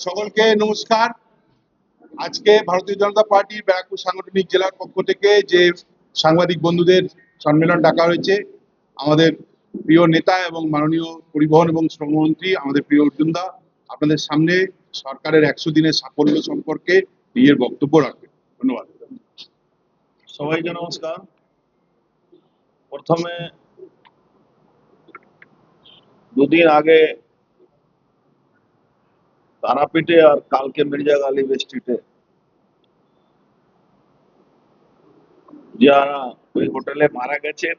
সকলকে নমস্কার। আজকে ভারতীয় জনতা পার্টি ব্যারাকপুর সাংগঠনিক জেলার পক্ষ থেকে যে সাংবাদিক বন্ধুদের সম্মেলন ডাকা হয়েছে, আমাদের প্রিয় নেতা এবং মাননীয় পরিবহন এবং শ্রমমন্ত্রী আমাদের প্রিয় অর্জুন দা আপনাদের সামনে সরকারের 100 দিনের সাফল্য সম্পর্কে নিজের বক্তব্য রাখবেন। ধন্যবাদ। সবাইকে নমস্কার। প্রথমে দুদিন আগে তারাপীঠে আর কালকে মির্জা গালিব স্ট্রিটে যারা ওই হোটেলে মারা গেছেন,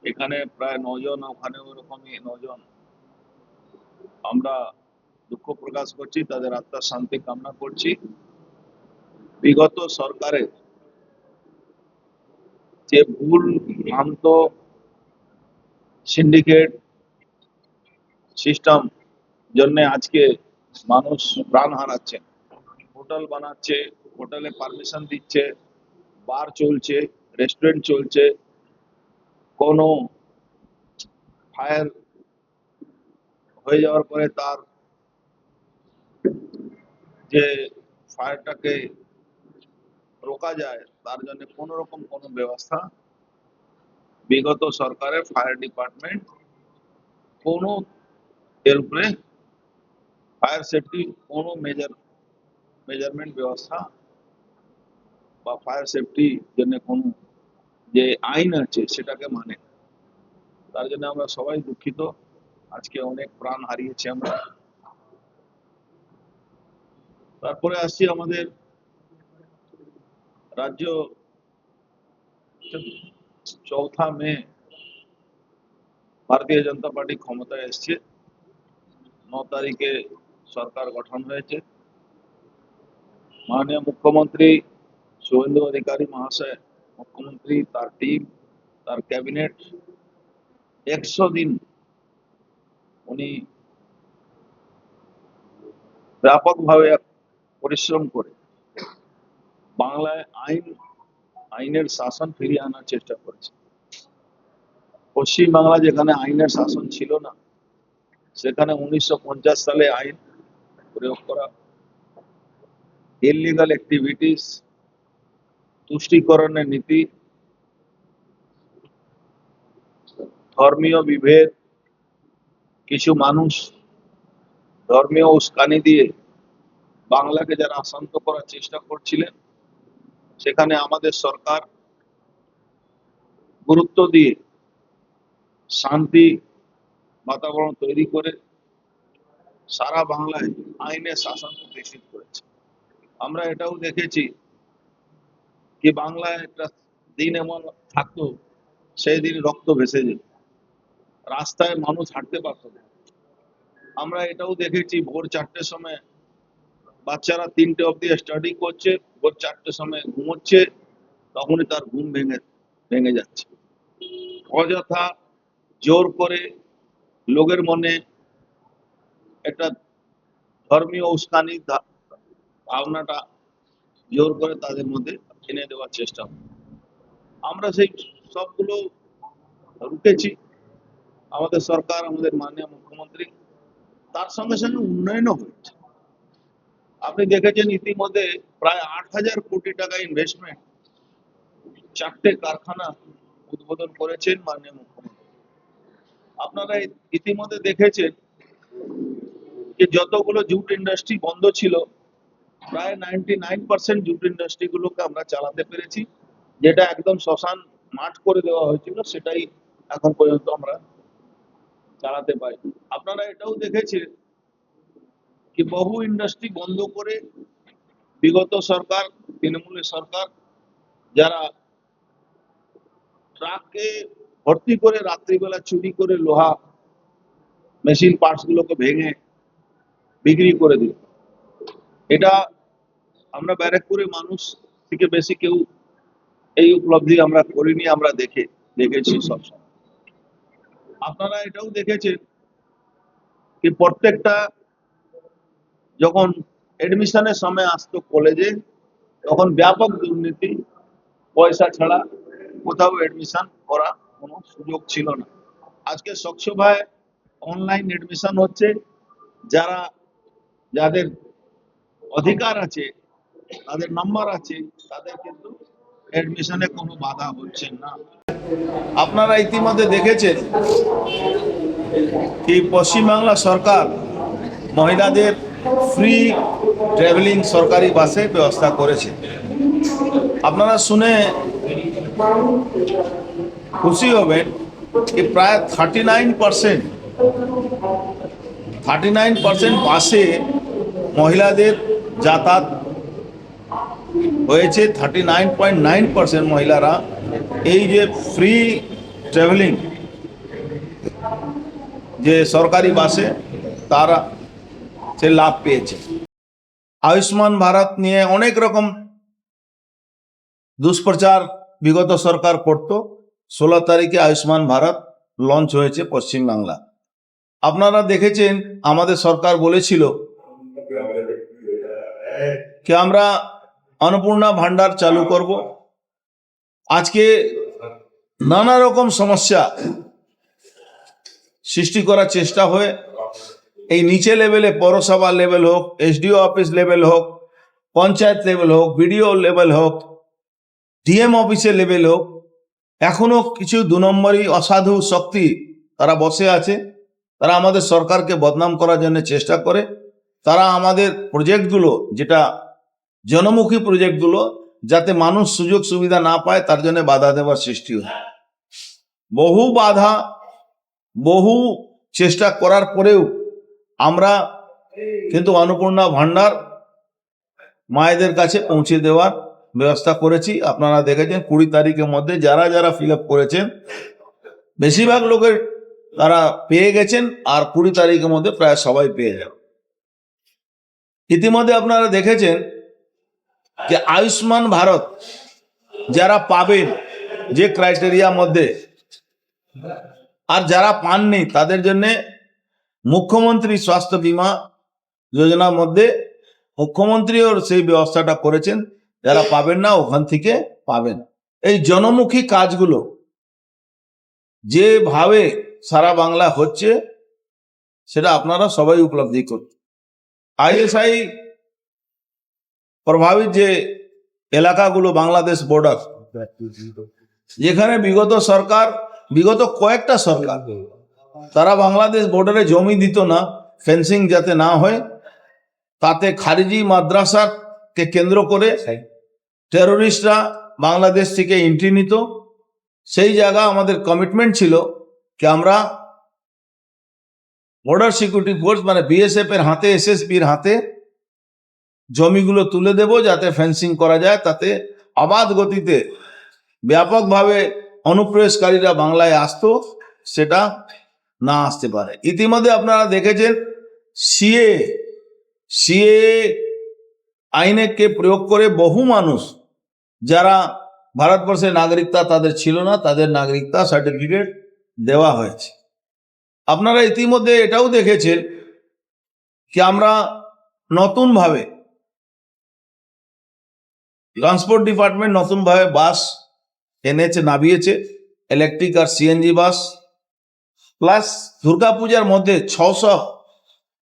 এখানে প্রায় 9 জন, ওখানে ওরকমই 9 জন, আমরা দুঃখ প্রকাশ করছি, তাদের আত্মার শান্তি কামনা করছি। বিগত সরকারের যে ভুল ভ্রান্ত সিন্ডিকেট সিস্টেম জন্য আজকে মানুষ প্রাণ হারাচ্ছে। হোটেল বানাচ্ছে, হোটেলে পারমিশন দিচ্ছে, বার চলছে, রেস্টুরেন্ট চলছে, কোনো ফায়ার হয়ে যাওয়ার পরে তার যে ফায়ারটাকে রোকা যায় তার জন্য কোনো রকম কোনো ব্যবস্থা বিগত সরকারের ফায়ার ডিপার্টমেন্ট কোনো এর উপরে ফায়ার সেফটি কোনো মেজারমেন্ট ব্যবস্থা বা ফায়ার সেফটি জন্য কোনো যে আইন আছে সেটাকে মানে না। তার জন্য আমরা সবাই দুঃখিত। আজকে অনেক প্রাণ হারিয়েছি আমরা। তারপরে আসছি আমাদের রাজ্য 4 মে ভারতীয় জনতা পার্টি ক্ষমতায় এসছে। 9 তারিখে সরকার গঠন হয়েছে। মাননীয় মুখ্যমন্ত্রী শুভেন্দু অধিকারী মহাশয়, মুখ্যমন্ত্রী, তার টিম, তার ক্যাবিনেট 100 দিন উনি ব্যাপকভাবে পরিশ্রম করে বাংলায় আইনের শাসন ফিরিয়ে আনার চেষ্টা করেছে। পশ্চিমবাংলা যেখানে আইনের শাসন ছিল না, সেখানে 1950 সালে আইন প্রয়োগ করা, ইলিগাল অ্যাক্টিভিটিস, তুষ্টিকরণের নীতি, ধর্মীয় বিভেদ, কিছু মানুষ ধর্মীয় উস্কানি দিয়ে বাংলাকে যারা অশান্ত করার চেষ্টা করছিলেন, সেখানে আমাদের সরকার গুরুত্ব দিয়ে শান্তি বাতাবরণ তৈরি করে সারা বাংলায় আইনের শাসন প্রতিষ্ঠিত করেছে। আমরা এটাও দেখেছি কি বাংলায় একটা দিন এমন থাকতো, সেই দিন রক্ত ভেসে যেত, রাস্তায় মানুষ হাঁটতে পারতো না। আমরা এটাও দেখেছি ভোর 4টের সময় বাচ্চারা 3টে অবধি স্টাডি করছে, ভোর 4টের সময় ঘুমোচ্ছে, তখনই তার ঘুম ভেঙে যাচ্ছে। অযথা জোর করে লোকের মনে একটা ধর্মীয় উস্কানি ভাবনাটা জোর করে তাদের মধ্যে এনে দেওয়ার চেষ্টা হয়। আমরা সেই সবগুলো রুখেছি। আমাদের সরকার, আমাদের মাননীয় মুখ্যমন্ত্রী, তার সঙ্গে সঙ্গে উন্নয়নও হয়েছে। আপনি দেখেছেন ইতিমধ্যে প্রায় 8,000 কোটি টাকা ইনভেস্টমেন্ট, 4টে কারখানা উদ্বোধন করেছেন মাননীয় মুখ্যমন্ত্রী। আপনারা ইতিমধ্যে দেখেছেন যে যতগুলো জুট ইন্ডাস্ট্রি বন্ধ ছিল, প্রায় 99% জুট ইন্ডাস্ট্রি গুলোকে আমরা চালাতে পেরেছি। যেটা একদম শ্মশান মাঠ করে দেওয়া হয়েছিল, সেটাই এখন পর্যন্ত আমরা চালাতে পারি। আপনারা এটাও দেখেছেন কি বহু ইন্ডাস্ট্রি বন্ধ করে বিগত সরকার, তৃণমূলের সরকার, যারা ট্রাকে ভর্তি করে রাত্রিবেলা চুরি করে লোহা মেশিন পার্টস গুলোকে ভেঙে বিক্রি করে দিল। এটা আমরা ব্যারাকপুরের মানুষ থেকে বেশি কেউ এই উপলব্ধি আমরা করিনি, আমরা দেখেছি সবসময়। আপনারা এটাও দেখেছেন কি প্রত্যেকটা যখন এডমিশনের সময় আসতো কলেজে, তখন ব্যাপক দুর্নীতি, পয়সা ছাড়া কোথাও এডমিশন করা কোনো সুযোগ ছিল না। আজকে স্বচ্ছ ভাবে অনলাইন এডমিশন হচ্ছে। যারা যাদের অধিকার আছে, তাদের নাম্বার আছে, তাদের কিন্তু অ্যাডমিশনে কোনো বাধা হচ্ছে না। আপনারা ইতিমধ্যে দেখেছেন কি পশ্চিমবাংলা সরকার মহিলাদের ফ্রি ট্রাভেলিং সরকারি বাসের ব্যবস্থা করেছে। আপনারা শুনে খুশি হবেন যে প্রায় 39% বাসে মহিলাদের যাতায়াত হয়েছে। 39.9% মহিলারা এই যে ফ্রি ট্রাভেলিং যে সরকারি বাসে তারা সে লাভ পেয়েছে। আয়ুষ্মান ভারত নিয়ে অনেক রকম দুষ্প্রচার বিগত সরকার করত। 16 তারিখে আয়ুষ্মান ভারত লঞ্চ হয়েছে পশ্চিমবাংলা। আপনারা দেখেছেন আমাদের সরকার বলেছিল কি আমরা অন্নপূর্ণা ভান্ডার চালু করব। আজকে নানা রকম সমস্যা সৃষ্টি করার চেষ্টা হয়ে এই নিচে লেভেলে পৌরসভা লেভেল হোক, এসডিও অফিস লেভেল হোক, পঞ্চায়েত লেভেল হোক, বিডিও লেভেল হোক, ডিএম অফিসের লেভেল হোক, এখনো কিছু 2 নম্বরই অসাধু শক্তি তারা বসে আছে। তারা আমাদের সরকারকে বদনাম করার জন্য চেষ্টা করে। তারা আমাদের প্রজেক্টগুলো, যেটা জনমুখী প্রজেক্টগুলো, যাতে মানুষ সুযোগ সুবিধা না পায় তার জন্য বাধা দেওয়ার সৃষ্টি হয়। বহু বাধা, বহু চেষ্টা করার পরেও আমরা কিন্তু অন্নপূর্ণা ভান্ডার মায়েদের কাছে পৌঁছে দেওয়ার ব্যবস্থা করেছি। আপনারা দেখেছেন 20 তারিখের মধ্যে যারা যারা ফিল আপ করেছেন বেশিরভাগ লোকের তারা পেয়ে গেছেন, আর 20 তারিখের মধ্যে প্রায় সবাই পেয়ে যাবে। ইতিমধ্যে আপনারা দেখেছেন যে আয়ুষ্মান ভারত যারা পাবেন যে ক্রাইটেরিয়ার মধ্যে, আর যারা পাননি তাদের জন্য মুখ্যমন্ত্রী স্বাস্থ্য বীমা যোজনার মধ্যে মুখ্যমন্ত্রীও সেই ব্যবস্থাটা করেছেন। যারা পাবেন না ওখান থেকে পাবেন। এই জনমুখী কাজগুলো যেভাবে সারা বাংলা হচ্ছে সেটা আপনারা সবাই উপলব্ধি করুন। আইএসআই প্রভাবিত যে এলাকাগুলো বাংলাদেশ বর্ডার, যেখানে বিগত কয়েকটা সরকার তারা বাংলাদেশ বর্ডারে জমি দিত না, ফেন্সিং যাতে না হয়, তাতে খারিজি মাদ্রাসাকে কেন্দ্র করে টেরোরিস্টরা বাংলাদেশ থেকে এন্ট্রি নিত। সেই জায়গা আমাদের কমিটমেন্ট ছিল কি আমরা বর্ডার সিকিউরিটি ফোর্স মানে বিএসএফ এর হাতে, এসএসবির হাতে জমিগুলো তুলে দেব, যাতে ফেন্সিং করা যায়, তাতে অবাধ গতিতে ব্যাপকভাবে অনুপ্রবেশকারীরা বাংলায় আসতো, সেটা না আসতে পারে। ইতিমধ্যে আপনারা দেখেছেন সিএ আইনকে প্রয়োগ করে বহু মানুষ যারা ভারতবর্ষের নাগরিকতা তাদের ছিল না, তাদের নাগরিকতা সার্টিফিকেট দেওয়া হয়েছে। আপনারা ইতিমধ্যে এটাও দেখেছেন কি আমরা নতুনভাবে ট্রান্সপোর্ট ডিপার্টমেন্ট নতুনভাবে বাস এনেছে, নামিয়েছে, ইলেকট্রিক আর সিএনজি বাস। প্লাস দুর্গাপূজার মধ্যে 600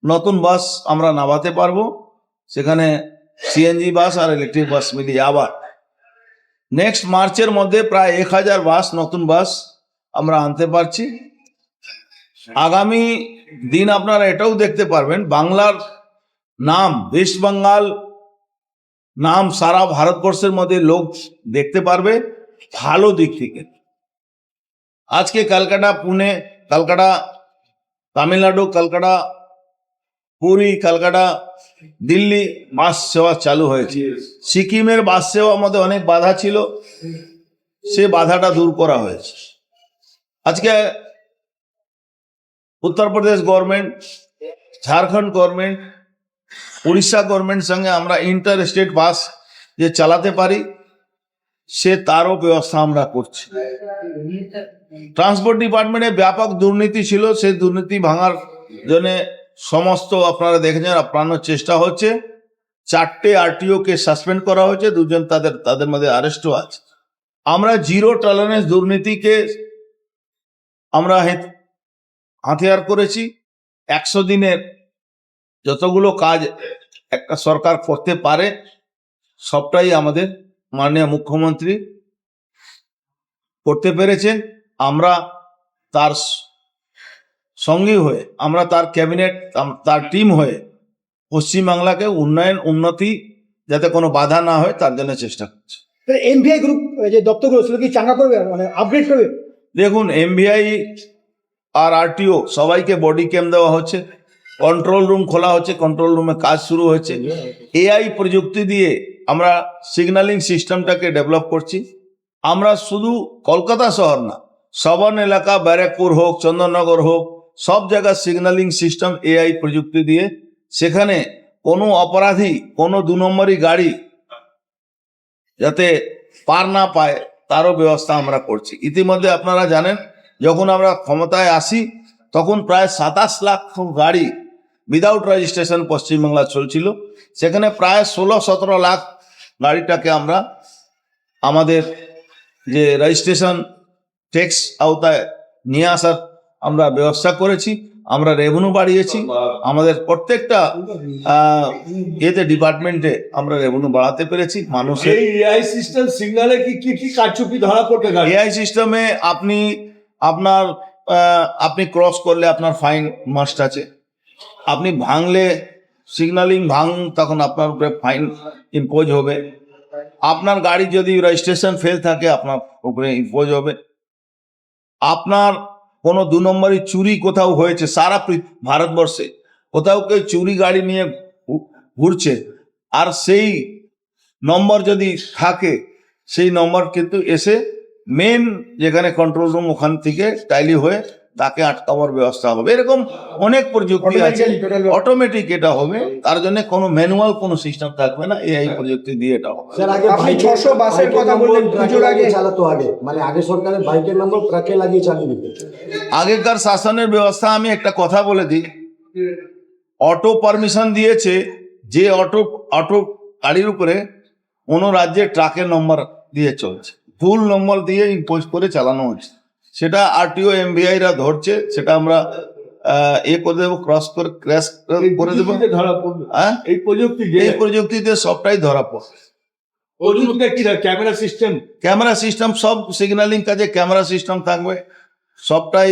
নতুন বাস আমরা নামাতে পারবো। সেখানে সিএনজি বাস আর ইলেকট্রিক বাস মিলিয়ে আবার নেক্সট মার্চের মধ্যে প্রায় 1000 বাস, নতুন বাস আমরা আনতে পারছি। আগামী দিন আপনারা এটাও দেখতে পারবেন বাংলার নাম, ওয়েস্ট বেঙ্গল নাম সারা ভারতবর্ষের মধ্যে লোক দেখতে পারবে ভালো দিক থেকে। আজকে কলকাতা, পুনে, কলকাতা, তামিলনাড়ু, কলকাতা, পুরী, কলকাতা, দিল্লি বাস সেবা চালু হয়েছে। সিকিমের বাস সেবার মধ্যে অনেক বাধা ছিল, সে বাধাটা দূর করা হয়েছে। আজকে Uttar Pradesh government, Jharkhand government, Orissa government সঙ্গে আমরা ইন্টার স্টেট বাস যে চালাতে পারি সে তারও ব্যবস্থা আমরা করছি। ট্রান্সপোর্ট ডিপার্টমেন্টে ব্যাপক দুর্নীতি ছিল, সেই দুর্নীতি ভাঙার জন্য সমস্ত আপনারা দেখেছেন আপনার চেষ্টা হচ্ছে। 4টে আরটিও কে সাসপেন্ড করা হয়েছে, 2জন তাদের মধ্যে আরেস্টও আছে। আমরা জিরো টলারেন্স দুর্নীতিকে আমরা হাতিয়ার করেছি। 100 দিনের যতগুলো কাজ একটা সরকার করতে পারে সবটাই আমাদের মাননীয় মুখ্যমন্ত্রী করতে পেরেছেন। আমরা তার সঙ্গী হয়ে, আমরা তার ক্যাবিনেট, তার টিম হয়ে পশ্চিমবাংলাকে উন্নতি যাতে কোনো বাধা না হয় তার জন্য চেষ্টা করছি। এনভিআই গ্রুপ যে দপ্তরগুলো সেগুলো কি চাঙ্গা করবে, মানে আপগ্রেড করবে? দেখুন, এমভিআই আর আরটিও সবাইকে বডি ক্যাম্প দেওয়া হচ্ছে, কন্ট্রোল রুম খোলা হচ্ছে, কন্ট্রোল রুমে কাজ শুরু হয়েছে। এআই প্রযুক্তি দিয়ে আমরা সিগন্যালিং সিস্টেমটাকে ডেভেলপ করছি। আমরা শুধু কলকাতা শহর না, সবর্ণ এলাকা, ব্যারাকপুর হোক, চন্দননগর হোক, সব জায়গায় সিগন্যালিং সিস্টেম এআই প্রযুক্তি দিয়ে, সেখানে কোনো অপরাধী, কোনো 2 নম্বরই গাড়ি যাতে পার না পায় তারও ব্যবস্থা আমরা করছি। ইতিমধ্যে আপনারা জানেন, যখন আমরা ক্ষমতায় আসি তখন প্রায় 27 লাখ গাড়ি উইদাউট রেজিস্ট্রেশন পশ্চিমবাংলা চলছিল। সেখানে প্রায় 16-17 লাখ গাড়িটাকে আমরা আমাদের যে রেজিস্ট্রেশন ট্যাক্স আওতায় নিয়ে আসার আমরা ব্যবস্থা করেছি। আমরা রেভিনিউ বাড়িয়েছি, আমাদের প্রত্যেকটা এতে ডিপার্টমেন্টে আমরা রেভিনিউ বাড়াতে পেরেছি। মানুষের এই এআই সিস্টেম সিগন্যালে কি কি কি কারচুপি ধরা পড়বে? এআই সিস্টেমে আপনি ক্রস করলে আপনার ফাইন মাস্ট আছে, আপনি ভাঙলে সিগন্যালিং তখন আপনার উপরে ফাইন ইম্পোজ হবে, আপনার গাড়ি যদি রেজিস্ট্রেশন ফেল থাকে আপনার উপরে ইম্পোজ হবে, আপনার কোনো 2 নম্বরই চুরি কোথাও হয়েছে সারা ভারতবর্ষে, কোথাও কেউ চুরি গাড়ি নিয়ে ঘুরছে আর সেই নম্বর যদি থাকে, সেই নম্বর কিন্তু এসে মেন যেখানে কন্ট্রোল রুম ওখান থেকে টাইলি হয়ে তাকে আটকাবার ব্যবস্থা হবে। এরকম অনেক প্রযুক্তি আছে, অটোমেটিক এটা হবে, তার জন্য কোনো ম্যানুয়াল কোনো সিস্টেম থাকবে না, এআই প্রযুক্তি দিয়ে এটা হবে। স্যার, আগে আপনি 600 বাসের কথা বললেন, পুজোর আগে চালাতো, আগে মানে আগে সরকারের বাইকের নম্বর ট্রাকে লাগিয়ে চালিয়ে দিত। আগেকার শাসনের ব্যবস্থা, আমি একটা কথা বলে দিই, অটো পারমিশন দিয়েছে যে অটো গাড়ির উপরে কোনো রাজ্যে ট্রাকের নম্বর দিয়ে চলছে, ভুল নম্বর দিয়ে ইম্পোজ করে চালানো হচ্ছে, সেটা আরটিও এমভিআইরা ধরছে, সেটা আমরা করে দেবো, ক্রস করে ক্র্যাশ করে দেবো। ধরা পড়বে হ্যাঁ, এই প্রযুক্তি এই প্রযুক্তিতে সবটাই ধরা পড়ে। প্রযুক্তিটা কি ক্যামেরা সিস্টেম? ক্যামেরা সিস্টেম, সব সিগন্যালিং কাজে ক্যামেরা সিস্টেম থাকবে, সবটাই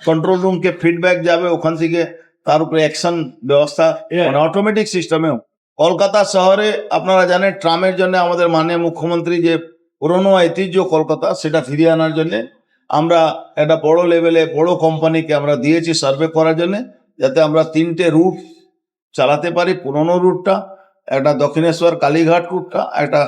কন্ট্রোল রুমকে ফিডব্যাক যাবে, ওখান থেকে তার উপরে অ্যাকশন ব্যবস্থা মানে অটোমেটিক সিস্টেমেও। কলকাতা শহরে আপনারা জানেন, ট্রামের জন্য আমাদের মাননীয় মুখ্যমন্ত্রী যে পুরনো ঐতিহ্য কলকাতা, সেটা ফিরিয়ে আনার জন্য আমরা একটা বড় লেভেলে বড় কোম্পানিকে আমরা দিয়েছি সার্ভে করার জন্য, যাতে আমরা 3টে রুট চালাতে পারি। পুরনো রুটটা, একটা দক্ষিণেশ্বর কালীঘাট রুটটা, একটা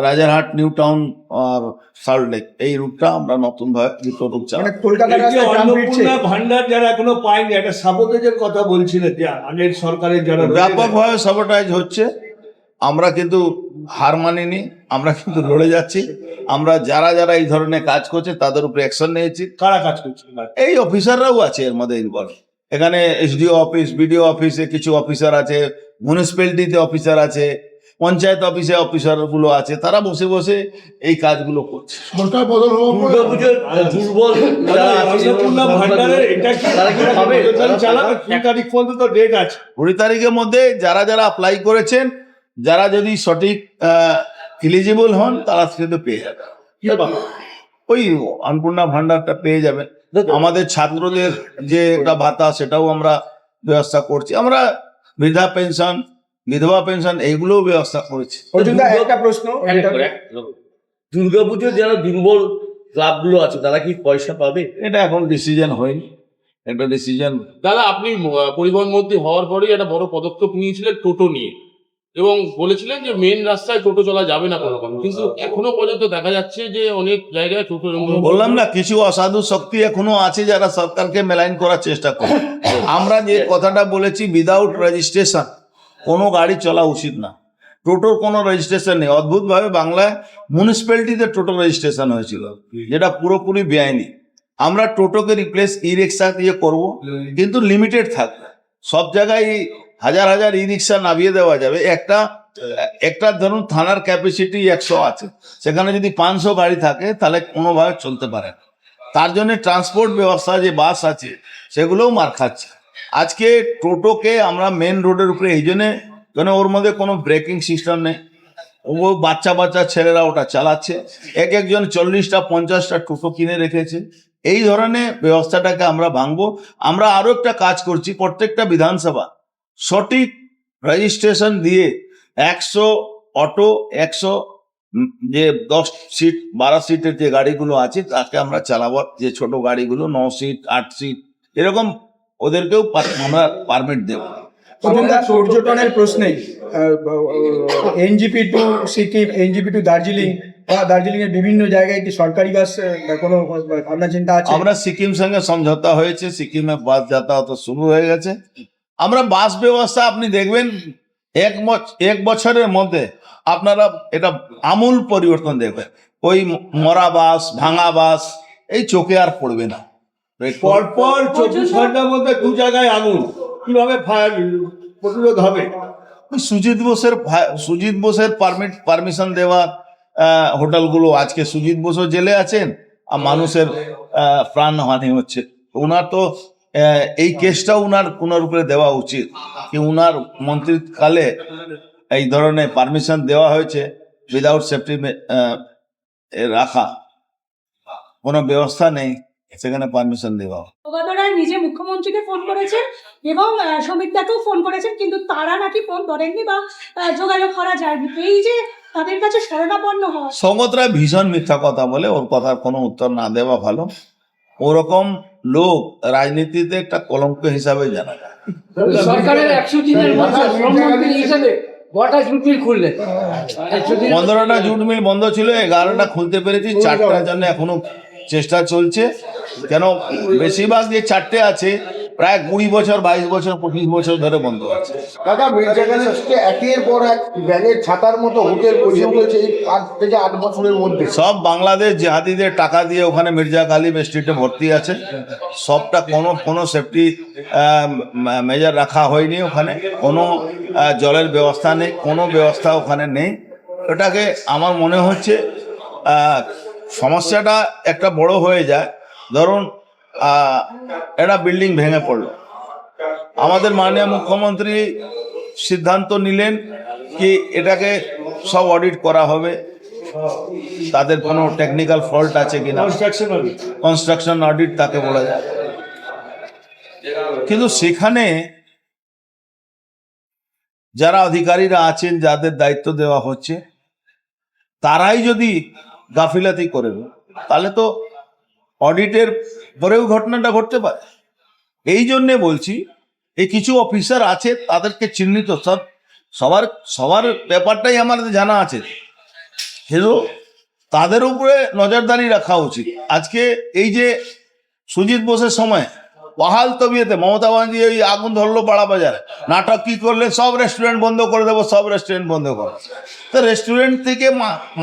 রাজারহাট নিউ টাউন আর সল্টলেক, এই রুটটা আমরা নতুন ভাবে 2টো রুট চালাবো। মানে কলকাতার রাস্তায় ট্রাম ফিরছে। অন্নপূর্ণা ভান্ডার যারা এখনো পায়নি, একটা সাবোটেজের কথা বলছিলেন যে আগের সরকারের যারা ব্যাপকভাবে সাবোটাইজ হচ্ছে, আমরা কিন্তু হার মানিনি, আমরা কিন্তু লড়ে যাচ্ছি। আমরা যারা যারা এই ধরনের কাজ করছে তাদের উপরে অ্যাকশন নিয়েছি। কারা কাজ করছে? এই অফিসাররাও আছে এর মধ্যে ইনভলভ। এখানে এসডিও অফিস, বিডিও অফিসে কিছু অফিসার আছে, মিউনিসিপ্যালিটিতে অফিসার আছে, পঞ্চায়েত অফিসে অফিসারগুলো আছে, তারা বসে বসে এই কাজগুলো করছে। দুর্গাপুজোর দুর্বল অন্নপূর্ণা ভান্ডারের এটা কি চালাবে? 2 তারিখ পর্যন্ত ডেট আছে। 20 তারিখের মধ্যে যারা যারা অ্যাপ্লাই করেছেন, যারা যদি সঠিক এলিজিবল হন, তারা কিন্তু পেয়ে যাবে। ওই অন্নপূর্ণা ভান্ডারটা পেয়ে যাবেন। আমাদের ছাত্রদের যে একটা ভাতা, সেটাও আমরা ব্যবস্থা করছি। আমরা বৃদ্ধা পেনশন, বিধবা পেনশন, এইগুলোও ব্যবস্থা করেছি। অর্জুনদা, একটা প্রশ্ন, দুর্গাপুজোর যারা দুর্বল ক্লাবগুলো আছে তারা কি পয়সা পাবে? এটা এখন ডিসিশন হয়নি, একটা ডিসিশন। দাদা, আপনি পরিবহন মন্ত্রী হওয়ার পরেই একটা বড় পদক্ষেপ নিয়েছিলেন টোটো নিয়ে, এবং বলেছিলেন যে মেন রাস্তায় টোটো চলা যাবে না কোনো রকম, কিন্তু এখনো পর্যন্ত দেখা যাচ্ছে যে অনেক জায়গায় টোটো। বললাম না, কিছু অসাধু শক্তি এখনো আছে যারা সরকারকে মেলাইন করার চেষ্টা করে। আমরা যে কথাটা বলেছি, উইদাউট রেজিস্ট্রেশন কোনো গাড়ি চলা উচিত না, টোটোর কোনো রেজিস্ট্রেশন নেই। অদ্ভুতভাবে বাংলায় মিউনিসিপ্যালিটিতে টোটো রেজিস্ট্রেশন হয়েছিল, যেটা পুরোপুরি বেআইনি। আমরা টোটোকে রিপ্লেস ই রিক্সা দিয়ে করবো, কিন্তু লিমিটেড থাকবে। সব জায়গায় হাজার হাজার ই রিক্সা নামিয়ে দেওয়া যাবে। একটা ধরুন থানার ক্যাপাসিটি 100 আছে, সেখানে যদি 500 গাড়ি থাকে তাহলে কোনোভাবে চলতে পারে না। তার জন্য ট্রান্সপোর্ট ব্যবস্থা যে বাস আছে সেগুলোও মার খাচ্ছে। আজকে টোটোকে আমরা মেন রোডের উপরে এই জন্যে, কেন ওর মধ্যে কোনো ব্রেকিং সিস্টেম নেই, ও বাচ্চা বাচ্চা ছেলেরা ওটা চালাচ্ছে, একজন 40টা 50টা টোটো কিনে রেখেছে। এই ধরনের ব্যবস্থাটাকে আমরা ভাঙবো। আমরা আরো একটা কাজ করছি, প্রত্যেকটা বিধানসভা সঠিক রেজিস্ট্রেশন দিয়ে 100 অটো, 100 যে 10 সিট 12 সিটের যে গাড়িগুলো আছে তাকে আমরা চালাবো, যে ছোট গাড়িগুলো 9 সিট 8 সিট এরকম ওদেরকেও আমরা পারমিট দেবো। পর্যটনের প্রশ্নে NJP to Sikkim, NJP to Darjeeling বা দার্জিলিং এর বিভিন্ন জায়গায় কি সরকারি বাস কোনো ভাবনা চিন্তা আছে? আমরা সিকিম সঙ্গে সমঝোতা হয়েছে, সিকিমে বাস যাতায়াত শুরু হয়ে গেছে। আমরা বাস ব্যবস্থা আপনি দেখবেন এক বছরের মধ্যে আপনারা এটা আমূল পরিবর্তন দেখবেন। ওই মরা বাস, ভাঙা বাস এই চোখে আর পড়বে না। পরপর 24 ঘন্টার মধ্যে 2 জায়গায় আগুন, কিভাবে ফায়ার প্রতিরোধ হবে? ওই সুজিত বোসের পারমিশন দেওয়া হোটেলগুলো, আজকে সুজিত বোসও জেলে আছেন আর মানুষের প্রাণহানি হচ্ছে। ওনার তো এই কেসটাও ওনার উপরে দেওয়া উচিত, কি ওনার মন্ত্রীকালে এই ধরনের পারমিশন দেওয়া হয়েছে উইদাউট সেফটি রাখা, কোনো ব্যবস্থা নেই, সেখানে পারমিশন দেওয়া। সৌগত রায় নিজে মুখ্যমন্ত্রীকে ফোন করেছেন এবং সমীরদাকেও ফোন করেছেন, কিন্তু তারা নাকি ফোন করেননি বা যোগাযোগ করা যায়নি। এই যে তাদের কাছে শরণাপন্ন হওয়া, সৌগত রায় ভীষণ মিথ্যা কথা বলে, ওর কথার কোনো উত্তর না দেওয়া ভালো। ওরকম লোক রাজনীতিতে একটা কলঙ্ক হিসাবে জানা যায়। সরকারের 100 দিনের মধ্যে শ্রমমন্ত্রী হিসেবে কটা জুট মিল খুললেন? 15টা জুট মিল বন্ধ ছিল, 11টা খুলতে পেরেছি, 4টার জন্য এখনো চেষ্টা চলছে। কেন বেশিরভাগ যে 4টে আছে প্রায় 20 বছর 22 বছর 25 বছর ধরে বন্ধ আছে। দাদা, মির্জাখানে একের পর এক ব্যাঙের ছাতার মতো হোটেল গড়িয়ে উঠেছে এই 5 থেকে 8 বছরের মধ্যে। সব বাংলাদেশ জেহাদিদের টাকা দিয়ে ওখানে মির্জা গালিব স্ট্রিটে ভর্তি আছে। সবটা কোনো সেফটি মেজার রাখা হয়নি, ওখানে কোনো জলের ব্যবস্থা নেই, কোনো ব্যবস্থা ওখানে নেই। ওটাকে আমার মনে হচ্ছে সমস্যাটা একটা বড় হয়ে যায়। ধরুন একটা বিল্ডিং ভেঙে পড়লো, আমাদের মাননীয় মুখ্যমন্ত্রী সিদ্ধান্ত নিলেন কি এটাকে সব অডিট করা হবে, তাদের কোনো টেকনিক্যাল ফল্ট আছে কিনা, কনস্ট্রাকশন অডিট তাকে বলা যায়। কিন্তু সেখানে যারা অধিকারীরা আছেন, যাদের দায়িত্ব দেওয়া হচ্ছে, তারাই যদি গাফিলাতি করে তাহলে তো অডিটের পরেও ঘটনাটা ঘটতে পারে। এই জন্যে বলছি, এই কিছু অফিসার আছে তাদেরকে চিহ্নিত, সবার ব্যাপারটাই আমাদের জানা আছে, কিন্তু তাদের উপরে নজরদারি রাখা উচিত। আজকে এই যে সুজিত বোসের সময় বহাল তবিয়তে মমতা ব্যানার্জি ওই আগুন ধরলো পাড়া বাজারে, নাটক কি করলে সব রেস্টুরেন্ট বন্ধ করে দেবো, সব রেস্টুরেন্ট বন্ধ করো। তো রেস্টুরেন্ট থেকে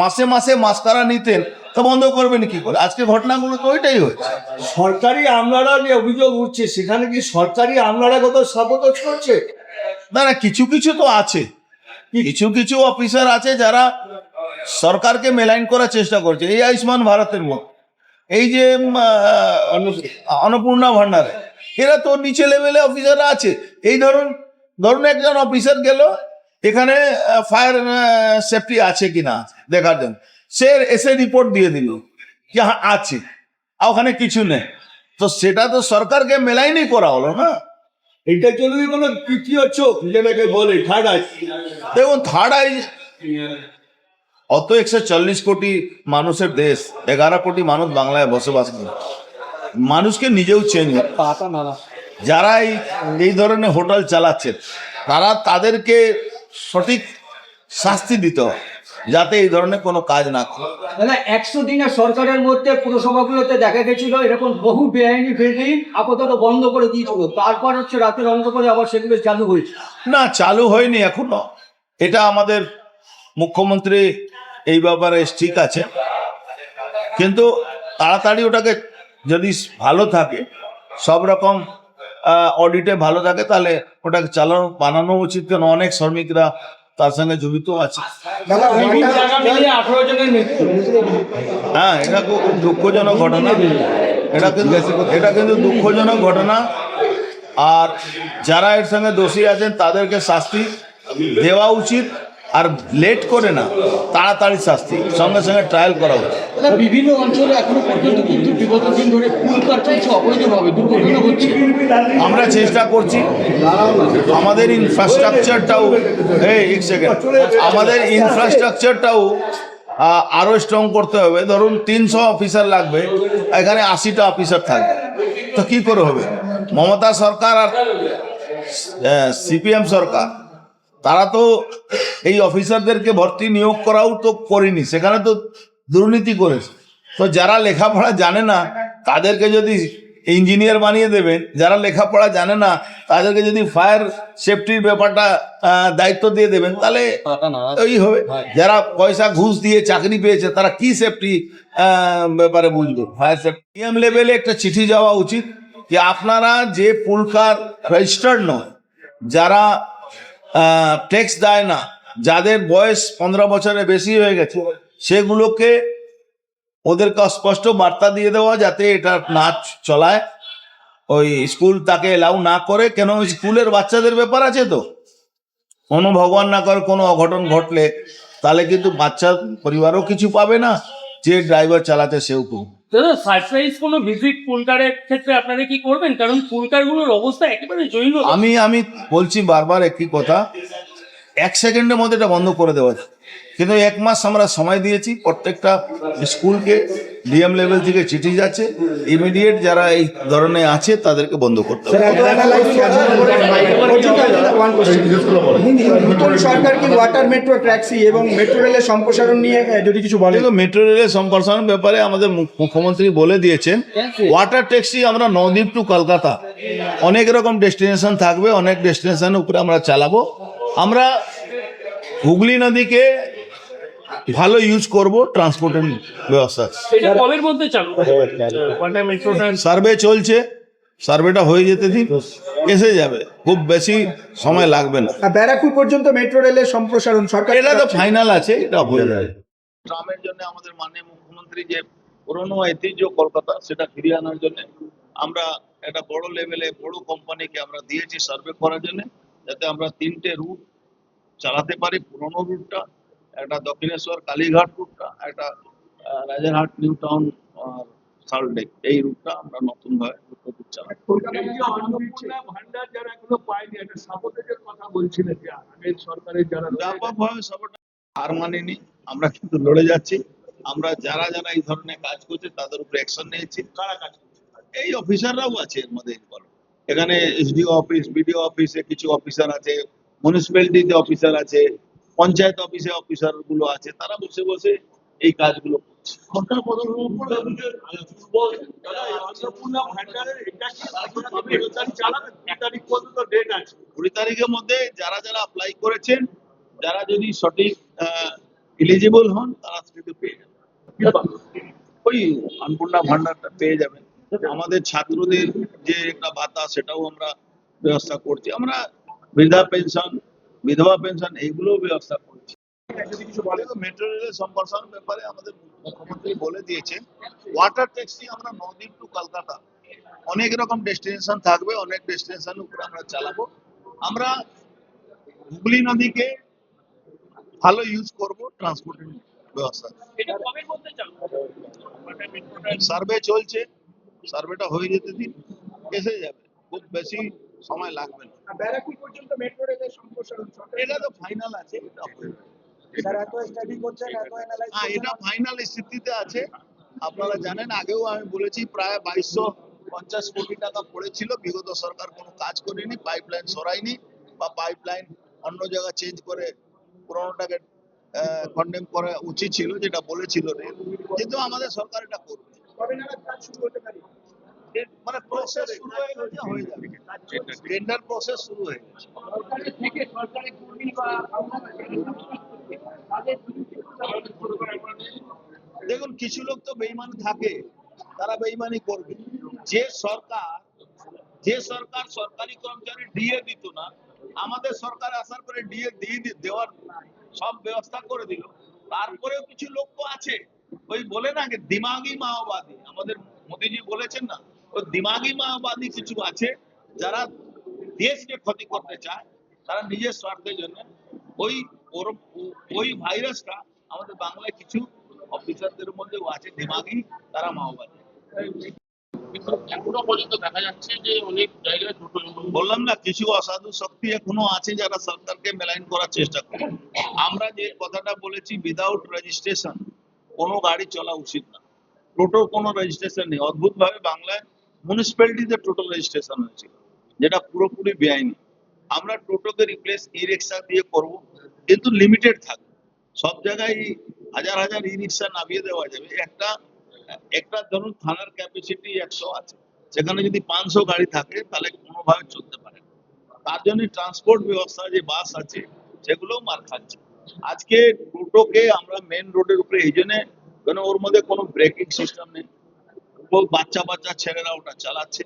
মাসে মাসে মাস্কারা নিতেন, তো বন্ধ করবেন কি করে? আজকে ঘটনাগুলো তো ওইটাই হচ্ছে। সরকারি আমলারা যে অভিযোগ উঠছে, সেখানে কি সরকারি আমলারা কত সাবধান করছে? না, কিছু কিছু তো আছে, কিছু কিছু অফিসার আছে যারা সরকারকে মেলাইন করার চেষ্টা করছে। এই আয়ুষ্মান ভারতের মতো, এই যে অন্নপূর্ণা ভান্ডারে, এরা তো নিচে লেভেলে অফিসাররা আছে। এই ধরুন একজন অফিসার গেল এখানে ফায়ার সেফটি আছে কিনা দেখার জন্য, সে এসে রিপোর্ট দিয়ে দিল যে হ্যাঁ আছে, আর ওখানে কিছু নেই। তো সেটা তো সরকারকে মেলাইনই করা হলো না। এটা চলবে কোনো তৃতীয় চোখ যেটাকে বলে থার্ড আই। দেখুন, থার্ড আই অত 140 কোটি মানুষের দেশ, 11 কোটি মানুষ বাংলায় বসবাস করে, মানুষকে নিজেও চেঞ্জ, যারা এই ধরনের হোটেল চালাচ্ছে তাদেরকে সঠিক শাস্তি দিতে হয়, যাতে এই ধরনের কোনো কাজ না করে। দাদা, 100 দিনের সরকারের মধ্যে পুরসভাগুলোতে দেখা গেছিল এরকম বহু বেআইনি বিল্ডিং আপাতত বন্ধ করে দিয়েছিল, তারপর হচ্ছে রাতের অন্ধকারে আবার সেগুলো চালু হয়েছে। না, চালু হয়নি এখনো। এটা আমাদের মুখ্যমন্ত্রী এই ব্যাপারে ঠিক আছে, কিন্তু তাড়াতাড়ি ওটাকে যদি ভালো থাকে, সব রকম অডিটে ভালো থাকে, তাহলে ওটাকে বানানো উচিত। কেন অনেক শ্রমিকরা তার সঙ্গে জড়িত আছে। হ্যাঁ, এটা খুব দুঃখজনক ঘটনা, এটা কিন্তু দুঃখজনক ঘটনা। আর যারা এর সঙ্গে দোষী আছেন তাদেরকে শাস্তি দেওয়া উচিত, আর লেট করে না, তাড়াতাড়ি শাস্তি, সঙ্গে সঙ্গে ট্রায়াল করা উচিত। বিভিন্ন অঞ্চলে এখনো পর্যন্ত কিন্তু বিগত দিন ধরে ফুল কাট চলছে অবৈধভাবে, দুর্ঘটনা হচ্ছে। আমরা চেষ্টা করছি আমাদের ইনফ্রাস্ট্রাকচারটাও আমাদের ইনফ্রাস্ট্রাকচারটাও আরো স্ট্রং করতে হবে। ধরুন 300 অফিসার লাগবে, এখানে 80টা অফিসার থাকবে, তো কি করে হবে? মমতা সরকার আর সিপিএম সরকার তারা তো এই অফিসারদেরকে ভর্তি নিয়োগ করাও তো করেনি, সেখানে তো দুর্নীতি করেছে। তো যারা লেখাপড়া জানে না তাদেরকে যদি ইঞ্জিনিয়ার বানিয়ে দেবেন, যারা লেখাপড়া জানে না তাদেরকে যদি ফায়ার সেফটির ব্যাপারটা দায়িত্ব দিয়ে দেবেন, তাহলে ওই হবে। যারা পয়সা ঘুষ দিয়ে চাকরি পেয়েছে তারা কি সেফটি ব্যাপারে বুঝবে? ফায়ার সেফটি পিএম লেভেলে একটা চিঠি যাওয়া উচিত যে আপনারা যে পুলকার রেজিস্টার্ড নয়, যারা ট্যাক্স দেয় না, যাদের বয়স 15 বছরের বেশি হয়ে গেছে, সেগুলোকে ওদেরকে স্পষ্ট বার্তা দিয়ে দেওয়া যাতে এটা না চলায়, ওই স্কুল তাকে এলাউ না করে। কেন স্কুলের বাচ্চাদের ব্যাপার আছে, তো কোনো ভগবান না করে কোনো অঘটন ঘটলে তাহলে কিন্তু বাচ্চা পরিবারও কিছু পাবে না, যে ড্রাইভার চালাতে সেও তো। দাদা, সারপ্রাইজ কোনো ভিজিট পুলকারের ক্ষেত্রে আপনারা কি করবেন? কারণ পুলকারগুলোর অবস্থা একেবারে জৈন। আমি বলছি বারবার একই কথা, 1 সেকেন্ডের মধ্যে এটা বন্ধ করে দেওয়া যায়, কিন্তু 1 মাস আমরা সময় দিয়েছি। প্রত্যেকটা স্কুলকে ডিএম লেভেল থেকে চিঠি যাচ্ছে, ইমিডিয়েট যারা এই ধরনের আছে তাদেরকে বন্ধ করতে হবে। নতুন সরকার কি ওয়াটার মেট্রো ট্যাক্সি এবং মেট্রো রেলের সম্প্রসারণ নিয়ে যদি কিছু বলে? মেট্রো রেলের সম্প্রসারণ ব্যাপারে আমাদের মুখ্যমন্ত্রী বলে দিয়েছেন, ওয়াটার ট্যাক্সি আমরা নবদ্বীপ টু কলকাতা অনেক রকম ডেস্টিনেশন থাকবে, অনেক ডেস্টিনেশনের উপরে আমরা চালাবো। আমরা হুগলি নদীকে ভালো ইউজ করব ট্রান্সপোর্টের ব্যবস্থা। এটা কবের মধ্যে চালু ওয়াটার মেট্রোটা? সার্ভে চলছে, সার্ভেটা হয়ে যেতে দিন, এসে যাবে, খুব বেশি সময় লাগবে না। ব্যারাকপুর পর্যন্ত মেট্রো রেলের সম্প্রসারণ সরকার এটা তো ফাইনাল আছে, এটা হয়ে যাবে। ট্রামের জন্য আমাদের মাননীয় মুখ্যমন্ত্রী যে পুরনো ঐতিহ্য কলকাতা সেটা ফিরিয়ে আনার জন্য আমরা একটা বড় লেভেলে বড় কোম্পানিকে আমরা দিয়েছি সার্ভে করার জন্য, যাতে আমরা 3টে রুট চালাতে পারি। পুরনো রুটটা, একটা দক্ষিণেশ্বর কালীঘাট রুটটা, একটা রাজারহাট নিউ টাউন সাল্টলেক, এই রুটটা আমরা নতুন ভাবে চালাবো। ভান্ডার যারা এখনো পায়নি, একটা সাপোর্টের কথা বলছিলেন যে আগের সরকারের যারা ব্যাপকভাবে সবাই হার মানিনি, আমরা কিন্তু লড়ে যাচ্ছি। আমরা যারা যারা এই ধরনের কাজ করছে তাদের উপরে অ্যাকশন নিয়েছি। কারা কাজ করছে? এই অফিসাররাও আছে এর মধ্যে ইনভলভ। এখানে এসডিও অফিস, বিডিও অফিসে কিছু অফিসার আছে, মিউনিসিপ্যালিটিতে অফিসার আছে, পঞ্চায়েত অফিসে অফিসার গুলো আছে, তারা বসে বসে এই কাজগুলো করছে। সরকার অন্নপূর্ণা ভান্ডারের এটা কি চালাবে? 2 তারিখ পর্যন্ত ডেট আছে। 20 তারিখের মধ্যে যারা যারা অ্যাপ্লাই করেছেন, যারা যদি সঠিক এলিজিবল হন, তারা সেটা পেয়ে যাবেন। ওই অন্নপূর্ণা ভান্ডারটা পেয়ে যাবেন। আমাদের ছাত্রদের যে একটা ভাতা, সেটাও আমরা ব্যবস্থা করছি। আমরা বৃদ্ধা পেনশন, বিধবা পেনশন, এইগুলো ব্যবস্থা করছি। মেট্রো রেলের সম্প্রসারণ ব্যাপারে আমাদের মুখ্যমন্ত্রী বলে দিয়েছেন, ওয়াটার ট্যাক্সি আমরা নবদ্বীপ টু কলকাতা অনেক রকম ডেস্টিনেশন থাকবে, অনেক ডেস্টিনেশনের উপরে আমরা চালাবো। আমরা হুগলি নদীকে ভালো ইউজ করব ট্রান্সপোর্টের ব্যবস্থা। এটা কবের মধ্যে চালু সার্ভে চলছে, সার্ভেটা হয়ে যেতে দিন, এসে যাবে, খুব বেশি সময় লাগবে না। ব্যারাকপুর পর্যন্ত মেট্রো রেলের সম্প্রসারণ এটা তো ফাইনাল আছে, এটা হয়ে যাবে। এটা ফাইনাল স্থিতিতে আছে। আপনারা জানেন, আগেও আমি বলেছি প্রায় 2250 কোটি টাকা পড়েছিল, বিগত সরকার কোনো কাজ করেনি, পাইপলাইন সরায়নি বা পাইপলাইন অন্য জায়গায় চেঞ্জ করে পুরোনোটাকে কন্ডেম করা উচিত ছিল, যেটা বলেছিল রেল, কিন্তু আমাদের সরকার এটা করবে। মানে প্রসেস শুরু হয়ে গেছে, হয়ে যাবে, টেন্ডার প্রসেস শুরু হয়ে গেছে। দেখুন, কিছু লোক তো বেইমান থাকে, তারা বেইমানি করবে। যে সরকার সরকারি কর্মচারী ডিএ দিত না, আমাদের সরকার আসার পরে ডিএ দেওয়ার সব ব্যবস্থা করে দিল। তারপরেও কিছু লোক তো আছে, ওই বলে না যে দিমাগি মাওবাদী, আমাদের মোদিজি বলেছেন না, ওই দিমাগি মাওবাদী কিছু আছে, যারা দেশকে ক্ষতি করতে চায় তারা নিজের স্বার্থের জন্য ওই ওই ভাইরাসটা আমাদের বাংলায় কিছু অফিসারদের মধ্যেও আছে, দিমাগি, তারা মাওবাদী। কিন্তু এখনো পর্যন্ত দেখা যাচ্ছে যে অনেক জায়গায় টোটো বললাম না, কিছু অসাধু শক্তি এখনো আছে যারা সরকারকে মেলাইন করার চেষ্টা করে। আমরা যে কথাটা বলেছি, উইদাউট রেজিস্ট্রেশন কোনো গাড়ি চলা উচিত না। টোটোর কোনো রেজিস্ট্রেশন নেই। অদ্ভুত ভাবে বাংলায় মিউনিসিপ্যালিটিতে টোটো রেজিস্ট্রেশন হয়েছিল, যেটা পুরোপুরি বেআইনি। আমরা টোটোকে রিপ্লেস ই রিক্সা দিয়ে করব, কিন্তু লিমিটেড থাকবে। সব জায়গায় হাজার হাজার ই রিক্সা নামিয়ে দেওয়া যাবে। একটা ধরুন থানার ক্যাপাসিটি 100 আছে, সেখানে যদি 500 গাড়ি থাকে তাহলে কোনোভাবে চলতে পারে না। তার জন্য ট্রান্সপোর্ট ব্যবস্থা যে বাস আছে সেগুলো মার খাচ্ছে। আজকে টোটোকে আমরা মেন রোডের উপরে এই জন্য, কারণ ওর মধ্যে কোনো ব্রেকিং সিস্টেম নেই। বাচ্চা বাচ্চা ছেলেরা ওটা চালাচ্ছে,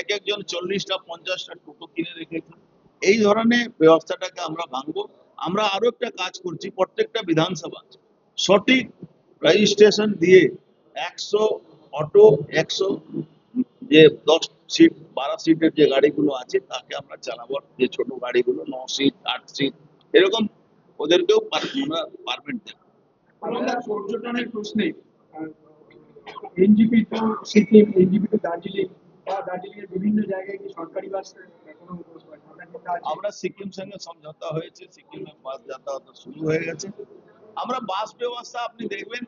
একজন 40টা 50টা টোটো কিনে রেখেছে। এই ধরনের ব্যবস্থাটাকে আমরা ভাঙবো। আমরা আরো একটা কাজ করছি, প্রত্যেকটা বিধানসভা সঠিক রেজিস্ট্রেশন দিয়ে 100 অটো, 100 যে 10 সিট 12 সিটের যে গাড়িগুলো আছে তাকে আমরা চালাবো। যে ছোট গাড়িগুলো 9 সিট 8 সিট এরকম ওদেরকেও পারমিট দেবো। পর্যটনের প্রশ্নে NJP to Sikkim, NJP to Darjeeling বা দার্জিলিং এর বিভিন্ন জায়গায় কি সরকারি বাস কোনো ভাবনা চিন্তা আছে? আমরা সিকিম সঙ্গে সমঝোতা হয়েছে, সিকিমে বাস যাতায়াত শুরু হয়ে গেছে। আমরা বাস ব্যবস্থা আপনি দেখবেন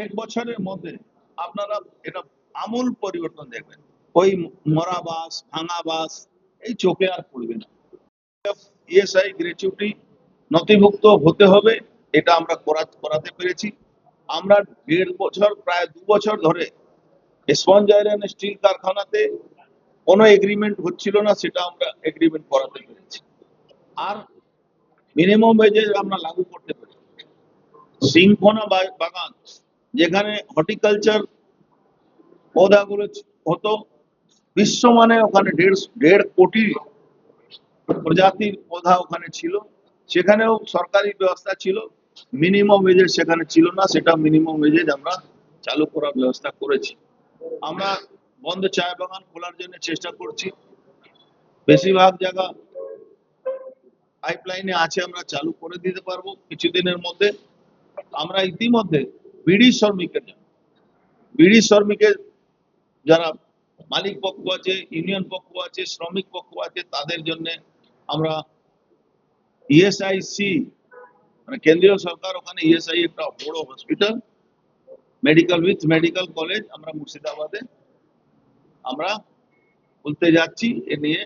এক বছরের মধ্যে আপনারা এটা আমূল পরিবর্তন দেখবেন। ওই মরা বাস, ভাঙা বাস এই চোখে আর পড়বে না। ইএসআই গ্র্যাচুইটি নথিভুক্ত হতে হবে, এটা আমরা করাতে পেরেছি। আমরা 1.5 বছর, প্রায় 2 বছর ধরে স্পঞ্জ আয়রন স্টিল কারখানাতে কোনো এগ্রিমেন্ট হচ্ছিল না, সেটা আমরা এগ্রিমেন্ট করাতে পেরেছি। আর মিনিমাম ওয়েজেস আমরা লাগু করতে পেরেছি। সিংকোনা বাগান, যেখানে হর্টিকালচার পৌধাগুলো হতো বিশ্বমানে, ওখানে 1.5 কোটি প্রজাতির পৌধা ওখানে ছিল, সেখানেও সরকারি ব্যবস্থা ছিল। মিনিমাম ওয়েজেস সেখানে ছিল না, সেটা মিনিমাম ওয়েজেস আমরা চালু করার ব্যবস্থা করেছি। আমরা বন্ধ চা বাগান খোলার জন্য চেষ্টা করছি। বেশিরভাগ জায়গা পাইপলাইনে আছে, আমরা চালু করে দিতে পারবো কিছুদিনের মধ্যে। আমরা ইতিমধ্যে বিড়ি শ্রমিকের যারা মালিক পক্ষ আছে, ইউনিয়ন পক্ষ আছে, শ্রমিক পক্ষ আছে, তাদের জন্য আমরা ইএসআইসি মানে কেন্দ্রীয় সরকার ওখানে ইএসআই একটা বড় হসপিটাল, মেডিকেল কলেজ আমরা মুর্শিদাবাদে আমরা খুলতে যাচ্ছি। এ নিয়ে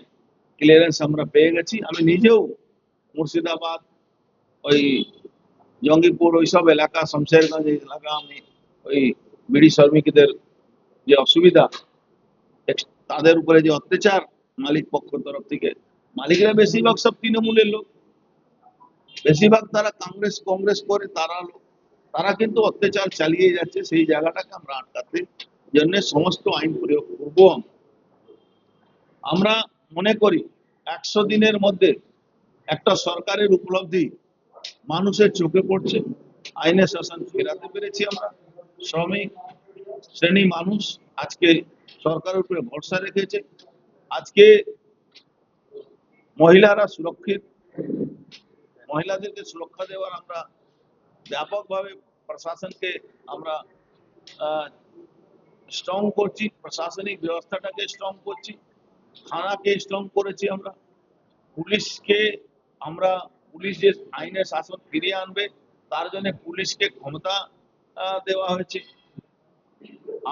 ক্লিয়ারেন্স আমরা পেয়ে গেছি। আমি নিজেও মুর্শিদাবাদ, ওই জঙ্গিপুর, ওইসব এলাকা, শমশেরগঞ্জ এলাকা, আমি ওই বিড়ি শ্রমিকদের যে অসুবিধা, তাদের উপরে যে অত্যাচার মালিক পক্ষ তরফ থেকে, মালিকরা বেশিরভাগ সব তৃণমূলের লোক, বেশিরভাগ তারা কংগ্রেস করে, তারা কিন্তু অত্যাচার চালিয়ে যাচ্ছে। সেই জায়গাটাকে আমরা আটকাতে জন্য সমস্ত আইন প্রয়োগ করবো। আমরা মনে করি 100 দিনের মধ্যে একটা সরকারের উপলব্ধি মানুষের চোখে পড়ছে, আইনের শাসন ফেরাতে পেরেছি আমরা। শ্রমিক শ্রেণী মানুষ আজকে সরকারের উপরে ভরসা রেখেছে। আজকে মহিলারা সুরক্ষিত, মহিলাদেরকে সুরক্ষা দেওয়ার আমরা ব্যাপকভাবে প্রশাসনকে আমরা স্ট্রং করছি, প্রশাসনিক ব্যবস্থাটাকে স্ট্রং করছি, থানাকে স্ট্রং করেছি আমরা, পুলিশ যে আইনের শাসন ফিরিয়ে আনবে তার জন্য পুলিশকে ক্ষমতা দেওয়া হয়েছে।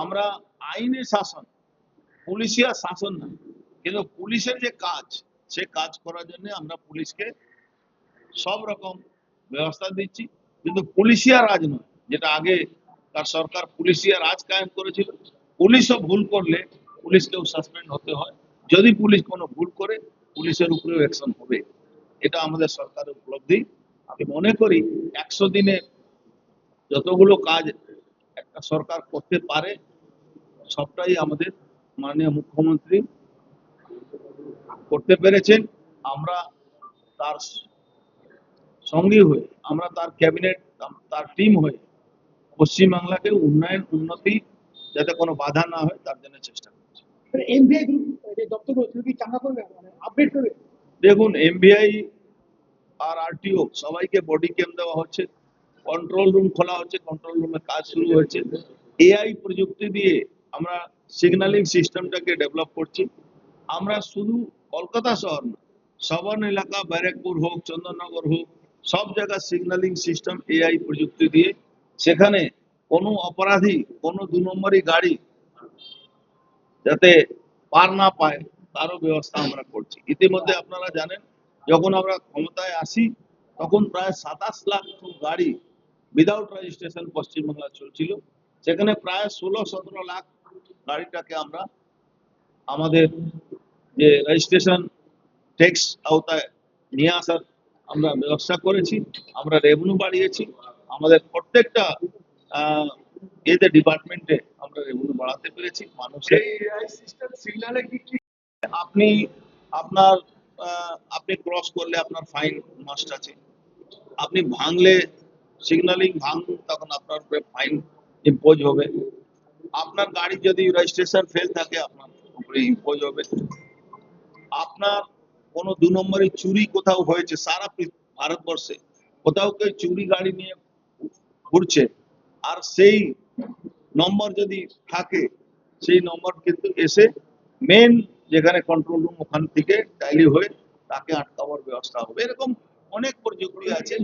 আমরা আইনের শাসন, পুলিশিয়া শাসন না, কিন্তু পুলিশের যে কাজ, সে কাজ করার জন্য আমরা পুলিশকে সব রকম ব্যবস্থা দিচ্ছি। কিন্তু পুলিশিয়া রাজ নয়, যেটা আগে তার সরকার পুলিশিয়া রাজ কায়েম করেছিল। পুলিশও ভুল করলে পুলিশকেও সাসপেন্ড হতে হয়। যদি পুলিশ কোনো ভুল করে, পুলিশের উপরেও অ্যাকশন হবে। এটা আমাদের সরকারের উপলব্ধি। আমি মনে করি 100 দিনে যতগুলো কাজ একটা সরকার করতে পারে, সবটাই আমাদের মাননীয় মুখ্যমন্ত্রী করতে পেরেছেন। আমরা তার সঙ্গী হয়ে, আমরা তার ক্যাবিনেট, তার টিম হয়ে পশ্চিমবাংলাকে উন্নতি যাতে কোনো বাধা না হয় তার জন্য চেষ্টা করছি। এনভিআই গ্রুপ দেখুন, এমবিআই আর আরটিও সবাইকে বডি ক্যাম দেওয়া হচ্ছে, কন্ট্রোল রুম খোলা হচ্ছে, কন্ট্রোল রুমে কাজ শুরু হয়েছে। এআই প্রযুক্তি দিয়ে আমরা সিগন্যালিং সিস্টেমটাকে ডেভেলপ করছি। আমরা শুধু কলকাতা শহর না, সবর্ণ এলাকা, ব্যারাকপুর হোক, চন্দননগর হোক, সব জায়গায় সিগন্যালিং সিস্টেম এআই প্রযুক্তি দিয়ে, সেখানে কোনো অপরাধী, কোনো 2 নম্বরই গাড়ি যাতে পার না পায় তারও ব্যবস্থা আমরা করছি। ইতিমধ্যে আপনারা জানেন, যখন আমরা ক্ষমতায় আসি তখন প্রায় 27 লাখ গাড়ি উইদাউট রেজিস্ট্রেশন পশ্চিমবাংলা চলছিল। সেখানে প্রায় 16-17 লাখ গাড়িটাকে আমরা আমাদের যে রেজিস্ট্রেশন ট্যাক্স আওতায় নিয়ে আসার আমরা ব্যবস্থা করেছি। আমরা রেভিনিউ বাড়িয়েছি। আমাদের প্রত্যেকটা এতে ডিপার্টমেন্টে আমরা রেভিনিউ বাড়াতে পেরেছি। মানুষের আপনি আপনার আপনি ক্রস করলে আপনার ফাইন মাস্ট আছে। আপনি ভাঙলে, সিগন্যালিং ভাঙুন, তখন আপনার উপরে ফাইন ইম্পোজ হবে। আপনার গাড়ি যদি রেজিস্ট্রেশন ফেল থাকে আপনার উপরে ইম্পোজ হবে। আপনার কোনো 2 নম্বরে চুরি কোথাও হয়েছে, সারা ভারতবর্ষে কোথাও কেউ চুরি গাড়ি নিয়ে ঘুরছে, আর সেই নম্বর যদি থাকে, সেই নম্বর কিন্তু এসে মেন যেখানে কন্ট্রোল রুম, ওখান থেকে টাইলি হয়ে তাকে আটকাবার ব্যবস্থা হবে। এরকম অনেক প্রযুক্তি আছে,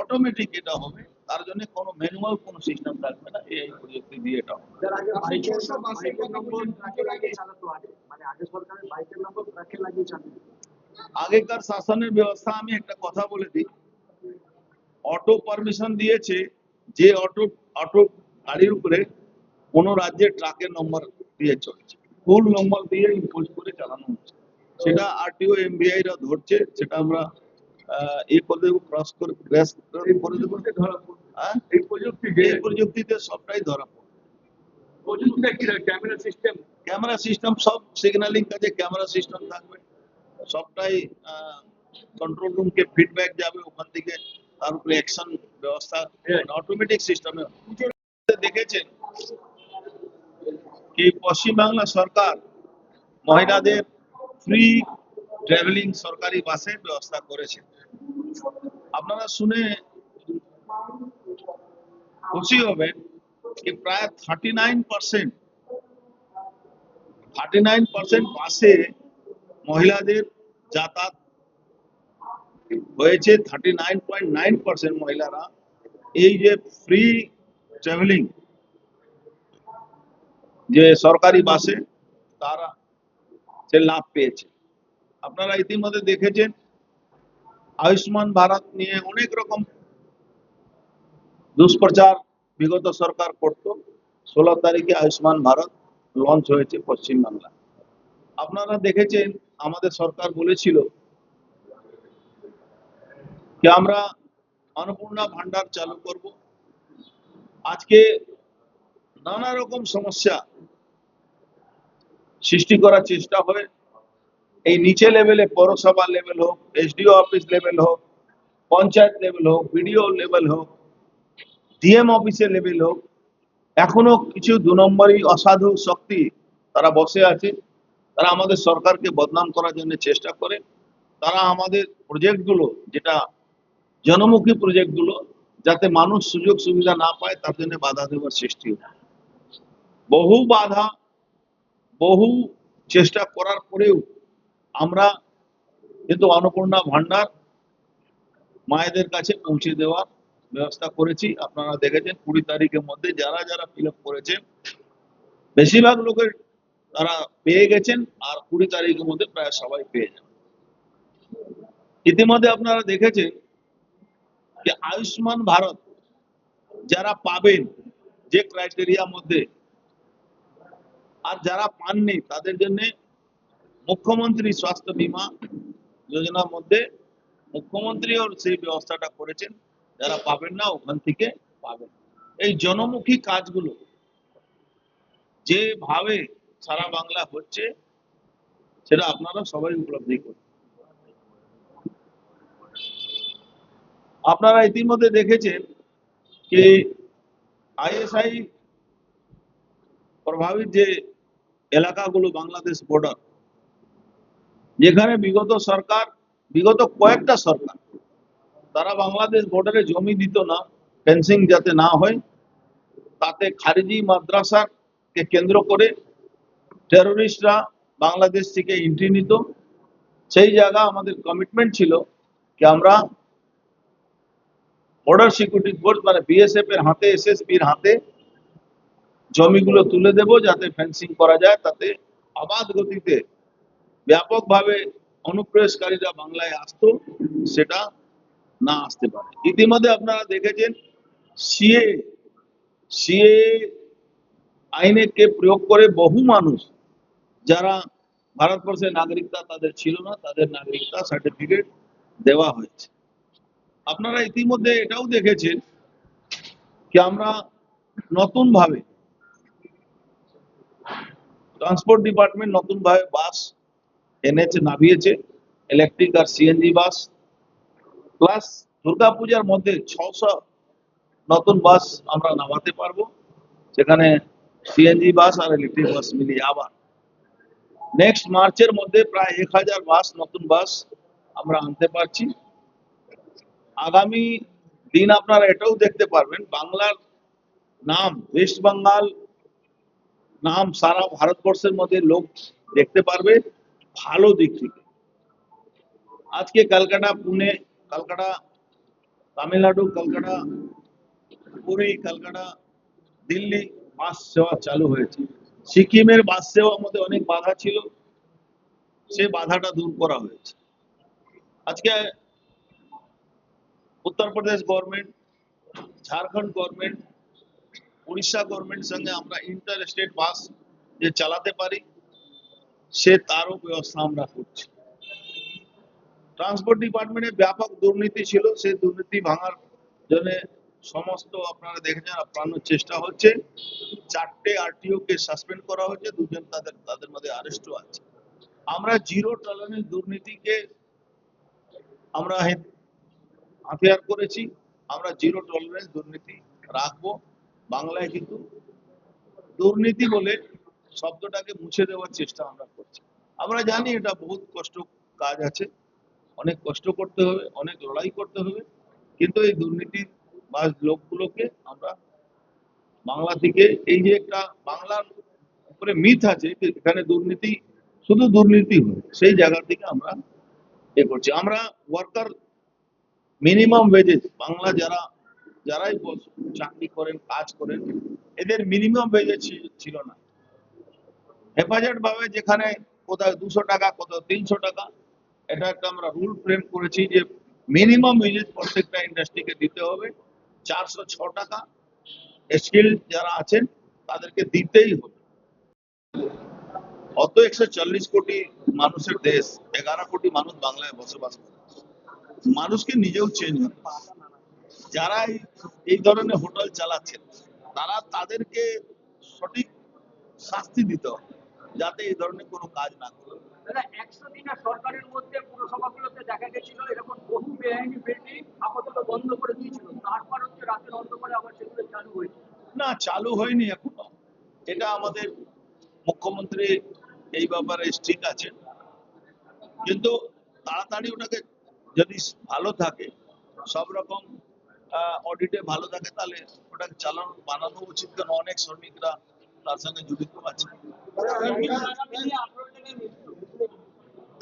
অটোমেটিক এটা হবে। তার জন্য কোনো ম্যানুয়াল কোনো সিস্টেম থাকবে না, এই প্রযুক্তি দিয়ে এটা হবে। আগেকার শাসনের ব্যবস্থা, আমি একটা কথা বলে দিই, অটো পারমিশন দিয়েছে যে অটো গাড়ির উপরে কোন রাজ্যের ট্রাকের নম্বর দিয়ে চলছে, ফুল নম্বর দিয়ে ইম্পোজ করে চালানো হচ্ছে। সেটা আরটিও এমবিআই রা ধরছে, সেটা আমরা করে দেবো, ক্রস করে ক্র্যাশ করে দেবো। হ্যাঁ, এই প্রযুক্তিতে সবটাই ধরা পড়ে। ক্যামেরা সিস্টেম, সব সিগন্যালিং কাজে ক্যামেরা সিস্টেম থাকবে। সবটাই কন্ট্রোল রুমকে ফিডব্যাক যাবে, ওখান থেকে তার উপরে অ্যাকশন ব্যবস্থা অটোমেটিক সিস্টেমে। দেখেছেন কি পশ্চিমবাংলা সরকার মহিলাদের ফ্রি ট্রাভেলিং সরকারি বাসের ব্যবস্থা করেছে। আপনারা শুনে খুশি হবেন কি প্রায় 39% বাসে মহিলাদের যাতায়াত হয়েছে। 39.9% মহিলারা এই যে ফ্রি ট্রাভেলিং যে সরকারি বাসে তারা সে লাভ পেয়েছে। আপনারা ইতিমধ্যে দেখেছেন আয়ুষ্মান ভারত নিয়ে অনেক রকম দুষ্প্রচার বিগত সরকার করত। 16 তারিখে আয়ুষ্মান ভারত লঞ্চ হয়েছে পশ্চিমবাংলা। আপনারা দেখেছেন আমাদের সরকার বলেছিল যে আমরা অন্নপূর্ণা ভান্ডার চালু করব। আজকে নানা রকম সমস্যা সৃষ্টি করার চেষ্টা হয়, এই নিচে লেভেলে, পৌরসভা লেভেল হোক, এসডিও অফিস লেভেল হোক, পঞ্চায়েত লেভেল হোক, বিডিও লেভেল হোক, ডিএম অফিসের লেভেল হোক, এখনো কিছু 2 নম্বরই অসাধু শক্তি তারা বসে আছে। তারা আমাদের সরকারকে বদনাম করার জন্য চেষ্টা করে। তারা আমাদের প্রজেক্টগুলো, যেটা জনমুখী প্রজেক্টগুলো, যাতে মানুষ সুযোগ সুবিধা না পায় তার জন্য বাধা দেওয়ার সৃষ্টি হয়। বহু বাধা, বহু চেষ্টা করার পরেও আমরা কিন্তু অন্নপূর্ণা ভান্ডার মায়েদের কাছে পৌঁছে দেওয়ার ব্যবস্থা করেছি। আপনারা দেখেছেন 20 তারিখের মধ্যে যারা যারা ফিল আপ করেছেন বেশিরভাগ লোকের তারা পেয়ে গেছেন, আর 20 তারিখের মধ্যে প্রায় সবাই পেয়ে যাবেন। ইতিমধ্যে আপনারা দেখেছেন যে আয়ুষ্মান ভারত যারা পাবেন যে ক্রাইটেরিয়ার মধ্যে, আর যারা পাননি তাদের জন্য মুখ্যমন্ত্রী স্বাস্থ্য বীমা যোজনার মধ্যে মুখ্যমন্ত্রীও সেই ব্যবস্থাটা করেছেন। যারা পাবেন না ওখান থেকে পাবেন। এই জনমুখী কাজগুলো যেভাবে সারা বাংলা হচ্ছে সেটা আপনারা সবাই উপলব্ধি করুন। আপনারা ইতিমধ্যে দেখেছেন যে আইএসআই প্রভাবিত যে এলাকাগুলো বাংলাদেশ বর্ডার, যেখানে বিগত কয়েকটা সরকার তারা বাংলাদেশ বর্ডারে জমি দিত না, ফেন্সিং যাতে না হয়, তাতে খারিজি মাদ্রাসাকে কেন্দ্র করে টেরোরিস্টরা বাংলাদেশ থেকে এন্ট্রি নিত। সেই জায়গা আমাদের কমিটমেন্ট ছিল কি আমরা বর্ডার সিকিউরিটি ফোর্স মানে বিএসএফ এর হাতে, এসএসবির হাতে জমিগুলো তুলে দেব, যাতে ফেন্সিং করা যায়, তাতে অবাধ গতিতে ব্যাপকভাবে অনুপ্রবেশকারীরা বাংলায় আসতো, সেটা না আসতে পারে। ইতিমধ্যে আপনারা দেখেছেন সিএ আইনকে প্রয়োগ করে বহু মানুষ যারা ভারতবর্ষের নাগরিকতা তাদের ছিল না, তাদের নাগরিকতা সার্টিফিকেট দেওয়া হয়েছে। আপনারা ইতিমধ্যে এটাও দেখেছেন কি আমরা নতুন ভাবে ট্রান্সপোর্ট ডিপার্টমেন্ট নতুন ভাবে বাস এনেছে, নামিয়েছে, ইলেকট্রিক আর সিএনজি বাস, প্লাস দুর্গাপূজার মধ্যে 600 নতুন বাস আমরা নামাতে পারবো, সেখানে সিএনজি বাস আর ইলেকট্রিক বাস মিলিয়ে। আবার নেক্সট মার্চের মধ্যে প্রায় 1000 বাস, নতুন বাস আমরা আনতে পারছি। আগামী দিন আপনারা এটাও দেখতে পারবেন বাংলার নাম, ওয়েস্ট বেঙ্গল নাম সারা ভারতবর্ষের মধ্যে লোক দেখতে পারবে ভালো দিক থেকে। আজকে কলকাতা, পুনে, কলকাতা, তামিলনাড়ু, কলকাতা, পুরী, কলকাতা, দিল্লি বাস সেবা চালু হয়েছে। সিকিমের বাস সেবার মধ্যে অনেক বাধা ছিল, সেই বাধাটা দূর করা হয়েছে। আজকে উত্তরপ্রদেশ গভর্নমেন্ট, ঝাড়খণ্ড গভর্নমেন্ট, উড়িষ্যা গভর্নমেন্টের সঙ্গে আমরা ইন্টার স্টেট বাস যে চালাতে পারি, সে তারও ব্যবস্থা আমরা করছি। ট্রান্সপোর্ট ডিপার্টমেন্টে ব্যাপক দুর্নীতি ছিল, সেই দুর্নীতি ভাঙার জন্য সমস্ত আপনারা দেখেছেন আপ্রাণ চেষ্টা হচ্ছে। 4টে আরটিও কে সাসপেন্ড করা হয়েছে, 2জন তাদের মধ্যে অ্যারেস্টও আছে। আমরা জিরো টলারেন্স দুর্নীতিকে আমরা হাতিয়ার করেছি, আমরা জিরো টলারেন্স দুর্নীতি রাখবো। বাংলায় কিন্তু দুর্নীতি বলে শব্দটাকে মুছে দেওয়ার চেষ্টা আমরা করছি। আমরা জানি এটা বহুত কষ্ট কাজ আছে, অনেক কষ্ট করতে হবে, অনেক লড়াই করতে হবে, কিন্তু এই দুর্নীতি বা লোকগুলোকে আমরা বাংলা থেকে, এই যে একটা বাংলার উপরে মিথ আছে যে এখানে দুর্নীতি, শুধু দুর্নীতি হয়, সেই জায়গা থেকে আমরা এ করছি। আমরা ওয়ার্কার মিনিমাম ওয়েজেস, বাংলা যারাই চাকরি করেন, কাজ করেন, এদের মিনিমাম ওয়েজেস ছিল না। হেফাজত ভাবে যেখানে কোথাও 200 টাকা, কোথাও 300 টাকা, এটা একটা আমরা রুল ফ্রেম করেছি যে মিনিমাম ওয়েজেস প্রত্যেকটা ইন্ডাস্ট্রিকে দিতে হবে 406 টাকা। স্কিল যারা আছেন তাদেরকে দিতেই হবে। অত 140 কোটি মানুষের দেশ, 11 কোটি মানুষ বাংলায় বসবাস করে, মানুষকে নিজেও চেঞ্জ হবে। যারা এই ধরনের হোটেল চালাচ্ছেন তাদেরকে সঠিক শাস্তি দিতে হবে, যাতে এই ধরনের কোনো কাজ না করে। 100 দিনের সরকারের মধ্যে পুরসভাগুলোতে দেখা গেছিল এরকম বহু বেআইনি বিল্ডিং আপাতত বন্ধ করে দিয়েছিল, তারপর হচ্ছে রাতের অন্ধকারে আবার সেগুলো চালু হয়েছে। না, চালু হয়নি এখনো। এটা আমাদের মুখ্যমন্ত্রী এই ব্যাপারে স্ট্রিক্ট আছে, কিন্তু তাড়াতাড়ি ওটাকে যদি ভালো থাকে, সব রকম অডিটে ভালো থাকে, তাহলে ওটাকে বানানো উচিত। কেন অনেক শ্রমিকরা তার সঙ্গে জড়িত আছে।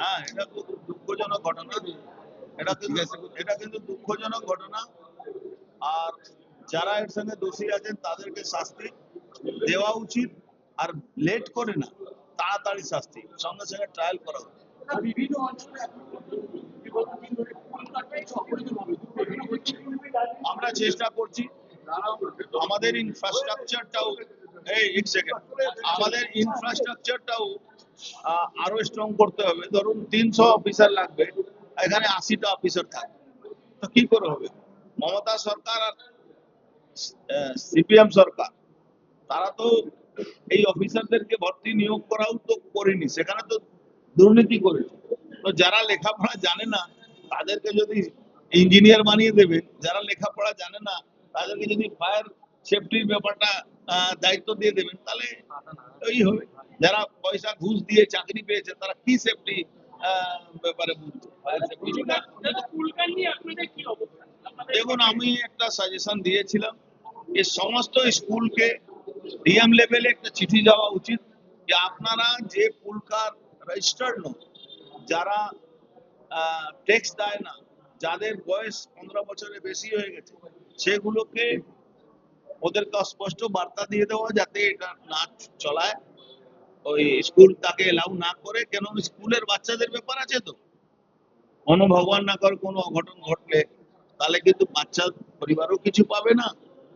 হ্যাঁ, এটা খুব দুঃখজনক ঘটনা, এটা কিন্তু দুঃখজনক ঘটনা। আর যারা এর সঙ্গে দোষী আছেন তাদেরকে শাস্তি দেওয়া উচিত, আর লেট করে না, তাড়াতাড়ি শাস্তি, সঙ্গে সঙ্গে ট্রায়াল করা উচিত। বিভিন্ন অঞ্চলে বিগত দিন ধরে আমরা চেষ্টা করছি আমাদের ইনফ্রাস্ট্রাকচারটাও আরো স্ট্রং করতে হবে। ধরুন 300 অফিসার লাগবে, এখানে 80টা অফিসার থাকবে, তো কি করে হবে? মমতা সরকার আর সিপিএম সরকার তারা তো এই অফিসারদেরকে ভর্তি নিয়োগ করাও তো করেনি, সেখানে তো দুর্নীতি করেছে। তো যারা লেখাপড়া জানে না তাদেরকে যদি ইঞ্জিনিয়ার বানিয়ে দেবেন, যারা লেখাপড়া জানে না তাদেরকে যদি ফায়ার সেফটির ব্যাপারটা দায়িত্ব দিয়ে দেবেন, তাহলে ওই হবে। যারা পয়সা ঘুষ দিয়ে চাকরি পেয়েছে তারা কি সেফটি ব্যাপারে বুঝতে ফায়ার সেফটি পুলকার নিয়ে আপনাদের কি অবস্থা? দেখুন, আমি একটা সাজেশন দিয়েছিলাম যে সমস্ত স্কুলকে ডিএম লেভেলে একটা চিঠি যাওয়া উচিত যে আপনারা যে পুলকার রেজিস্টার্ড নন, যারা ট্যাক্স দেয় না, যাদের বয়স 15 বছরের বেশি হয়ে গেছে, সেগুলোকে ওদেরকে স্পষ্ট বার্তা দিয়ে দেওয়া যাতে এটা না চলায়, ওই স্কুল তাকে এলাউ না করে। কেন স্কুলের বাচ্চাদের ব্যাপার আছে তো, কোনো ভগবান না করে কোনো অঘটন ঘটলে তাহলে কিন্তু বাচ্চা পরিবারও কিছু পাবে না,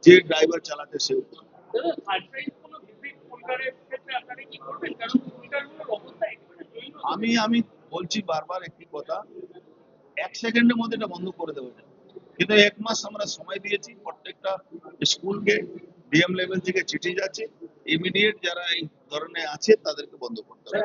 যে ড্রাইভার চালাতে সেও। সারপ্রাইজ কোনো ভিজিট পুলকারের ক্ষেত্রে আপনারা কি করবেন? কারণ পুলকারগুলোর অবস্থা একেবারে জৈন। আমি বলছি বারবার একটি কথা, 1 সেকেন্ডের মধ্যে এটা বন্ধ করে দেওয়া যায়, কিন্তু 1 মাস আমরা সময় দিয়েছি। প্রত্যেকটা স্কুলকে ডিএম লেভেল থেকে চিঠি যাচ্ছে, ইমিডিয়েট যারা এই ধরনের আছে তাদেরকে বন্ধ করতে হবে।